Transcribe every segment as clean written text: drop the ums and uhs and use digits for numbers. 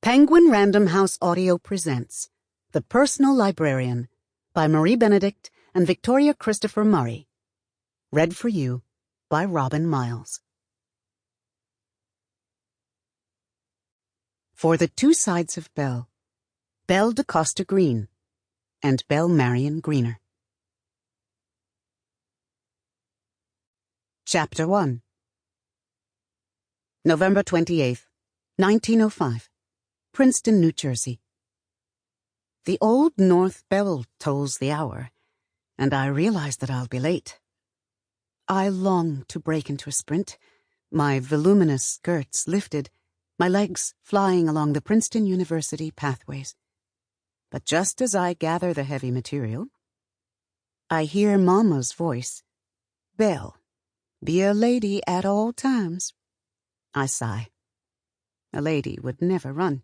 Penguin Random House Audio presents The Personal Librarian by Marie Benedict and Victoria Christopher Murray. Read for you by Robin Miles. For the Two Sides of Belle, Belle da Costa Greene and Belle Marion Greener. Chapter 1. November 28th, 1905. Princeton, New Jersey. The Old North bell tolls the hour, and I realize that I'll be late. I long to break into a sprint, my voluminous skirts lifted, my legs flying along the Princeton University pathways. But just as I gather the heavy material, I hear Mama's voice. "Belle, be a lady at all times." I sigh. A lady would never run.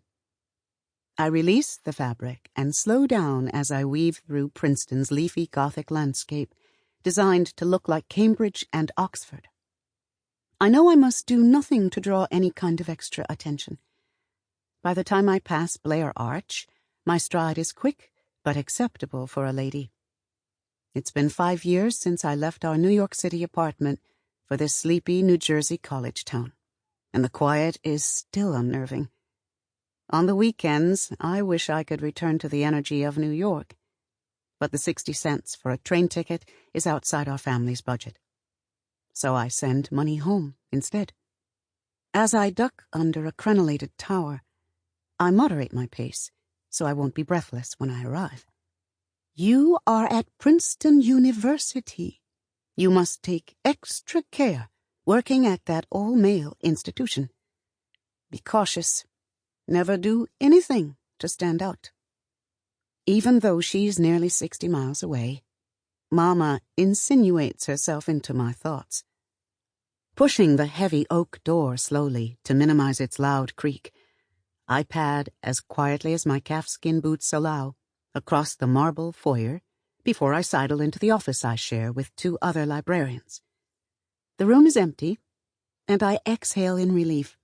I release the fabric and slow down as I weave through Princeton's leafy Gothic landscape, designed to look like Cambridge and Oxford. I know I must do nothing to draw any kind of extra attention. By the time I pass Blair Arch, my stride is quick but acceptable for a lady. It's been 5 years since I left our New York City apartment for this sleepy New Jersey college town, and the quiet is still unnerving. On the weekends, I wish I could return to the energy of New York, but the 60 cents for a train ticket is outside our family's budget. So I send money home instead. As I duck under a crenellated tower, I moderate my pace so I won't be breathless when I arrive. "You are at Princeton University. You must take extra care working at that all-male institution. Be cautious. Never do anything to stand out." Even though she's nearly 60 miles away, Mama insinuates herself into my thoughts. Pushing the heavy oak door slowly to minimize its loud creak, I pad as quietly as my calfskin boots allow across the marble foyer before I sidle into the office I share with 2 other librarians. The room is empty, and I exhale in relief.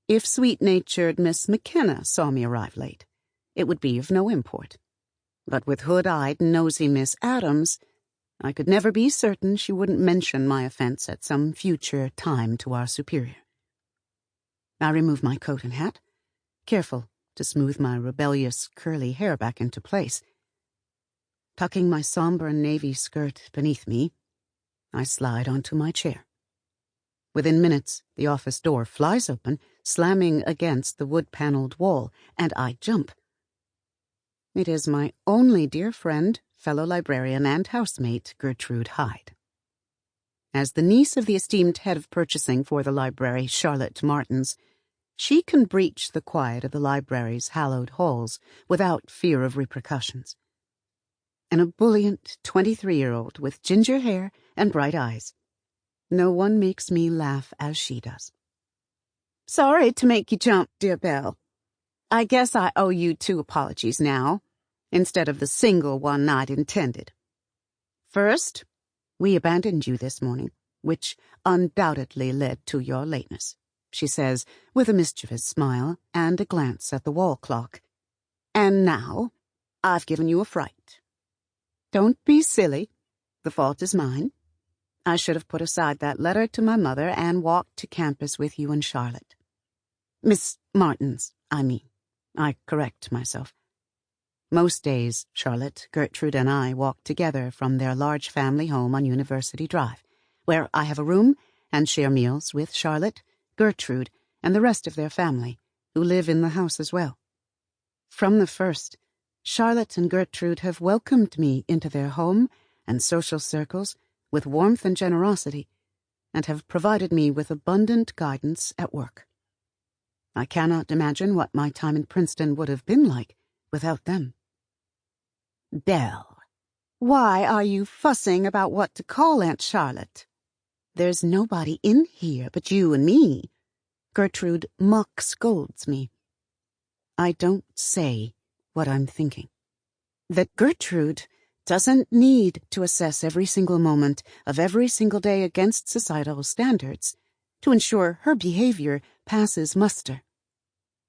If sweet-natured Miss McKenna saw me arrive late, it would be of no import. But with hood-eyed, nosy Miss Adams, I could never be certain she wouldn't mention my offense at some future time to our superior. I remove my coat and hat, careful to smooth my rebellious curly hair back into place. Tucking my somber navy skirt beneath me, I slide onto my chair. Within minutes, the office door flies open, slamming against the wood-paneled wall, and I jump. It is my only dear friend, fellow librarian, and housemate, Gertrude Hyde. As the niece of the esteemed head of purchasing for the library, Charlotte Martins, she can breach the quiet of the library's hallowed halls without fear of repercussions. An ebullient 23-year-old with ginger hair and bright eyes. No one makes me laugh as she does. "Sorry to make you jump, dear Belle. I guess I owe you 2 apologies now, instead of the single one I'd intended. First, we abandoned you this morning, which undoubtedly led to your lateness," she says, with a mischievous smile and a glance at the wall clock. "And now, I've given you a fright. Don't be silly. The fault is mine. I should have put aside that letter to my mother and walked to campus with you and Charlotte. Miss Martins, I mean. I correct myself. Most days, Charlotte, Gertrude, and I walk together from their large family home on University Drive, where I have a room and share meals with Charlotte, Gertrude, and the rest of their family, who live in the house as well. From the first, Charlotte and Gertrude have welcomed me into their home and social circles with warmth and generosity, and have provided me with abundant guidance at work. I cannot imagine what my time in Princeton would have been like without them. "Belle, why are you fussing about what to call Aunt Charlotte? There's nobody in here but you and me." Gertrude mock scolds me. I don't say what I'm thinking. That Gertrude doesn't need to assess every single moment of every single day against societal standards to ensure her behavior passes muster.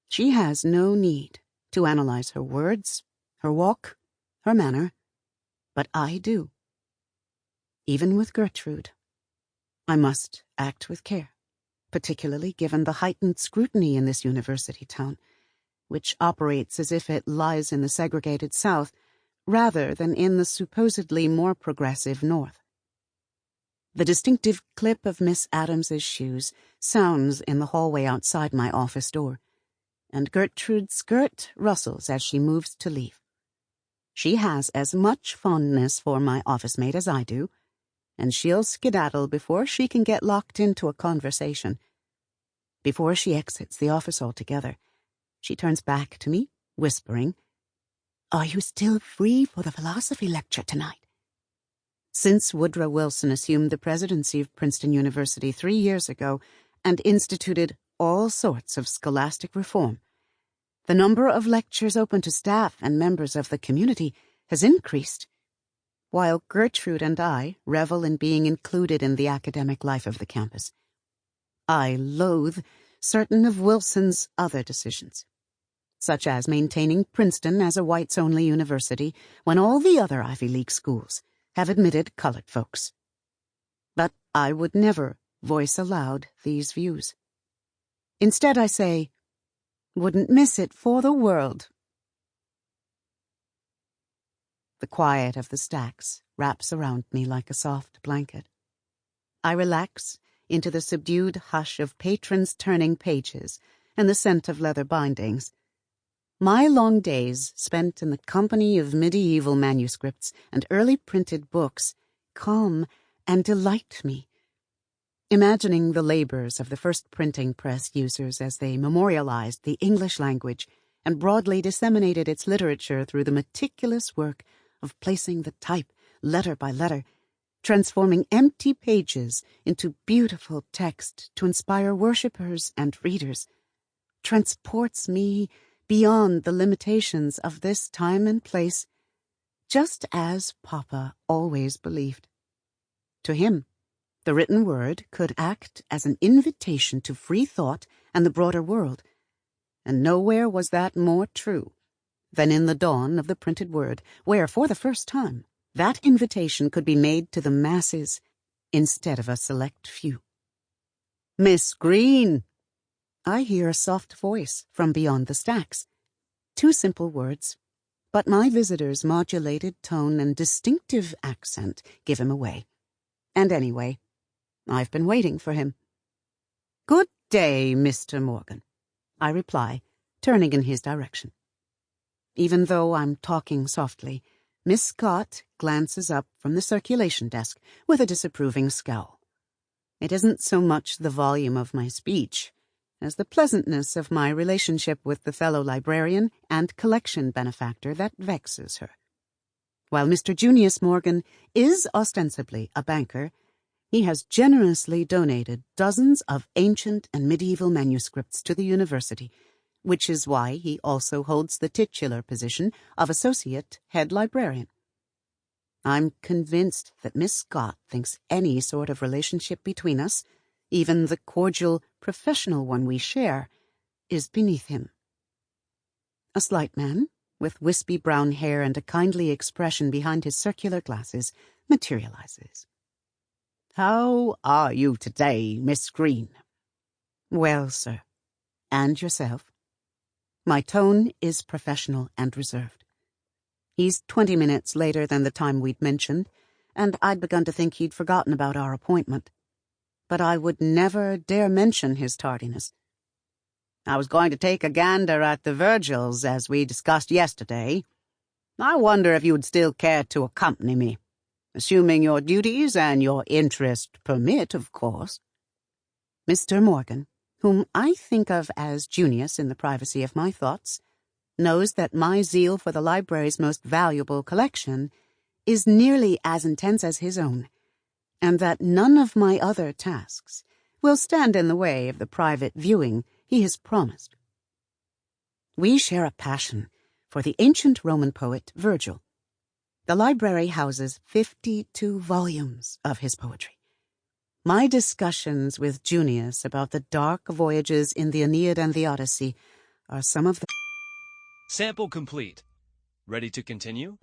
She has no need to analyze her words, her walk, her manner, but I do. Even with Gertrude, I must act with care, particularly given the heightened scrutiny in this university town, which operates as if it lies in the segregated South rather than in the supposedly more progressive North. The distinctive clip of Miss Adams's shoes sounds in the hallway outside my office door, and Gertrude's skirt rustles as she moves to leave. She has as much fondness for my office mate as I do, and she'll skedaddle before she can get locked into a conversation. Before she exits the office altogether, she turns back to me, whispering, "Are you still free for the philosophy lecture tonight?" Since Woodrow Wilson assumed the presidency of Princeton University 3 years ago and instituted all sorts of scholastic reform, the number of lectures open to staff and members of the community has increased, while Gertrude and I revel in being included in the academic life of the campus. I loathe certain of Wilson's other decisions, such as maintaining Princeton as a whites-only university when all the other Ivy League schools have admitted colored folks. But I would never voice aloud these views. Instead, I say, wouldn't miss it for the world. The quiet of the stacks wraps around me like a soft blanket. I relax into the subdued hush of patrons turning pages and the scent of leather bindings. My long days spent in the company of medieval manuscripts and early printed books calm and delight me. Imagining the labors of the first printing press users as they memorialized the English language and broadly disseminated its literature through the meticulous work of placing the type letter by letter, transforming empty pages into beautiful text to inspire worshippers and readers, transports me beyond the limitations of this time and place, just as Papa always believed. To him, the written word could act as an invitation to free thought and the broader world, and nowhere was that more true than in the dawn of the printed word, where, for the first time, that invitation could be made to the masses instead of a select few. "Miss Greene!" I hear a soft voice from beyond the stacks. 2 simple words, but my visitor's modulated tone and distinctive accent give him away. And anyway, I've been waiting for him. "Good day, Mr. Morgan," I reply, turning in his direction. Even though I'm talking softly, Miss Scott glances up from the circulation desk with a disapproving scowl. It isn't so much the volume of my speech as the pleasantness of my relationship with the fellow librarian and collection benefactor that vexes her. While Mr. Junius Morgan is ostensibly a banker, he has generously donated dozens of ancient and medieval manuscripts to the university, which is why he also holds the titular position of Associate Head Librarian. I'm convinced that Miss Scott thinks any sort of relationship between us, even the cordial, professional one we share, is beneath him. A slight man, with wispy brown hair and a kindly expression behind his circular glasses, materializes. "How are you today, Miss Greene?" "Well, sir. And yourself?" My tone is professional and reserved. He's 20 minutes later than the time we'd mentioned, and I'd begun to think he'd forgotten about our appointment. But I would never dare mention his tardiness. "I was going to take a gander at the Virgils, as we discussed yesterday. I wonder if you would still care to accompany me, assuming your duties and your interest permit, of course." Mr. Morgan, whom I think of as Junius in the privacy of my thoughts, knows that my zeal for the library's most valuable collection is nearly as intense as his own, and that none of my other tasks will stand in the way of the private viewing he has promised. We share a passion for the ancient Roman poet Virgil. The library houses 52 volumes of his poetry. My discussions with Junius about the dark voyages in the Aeneid and the Odyssey are some of the... Sample complete. Ready to continue?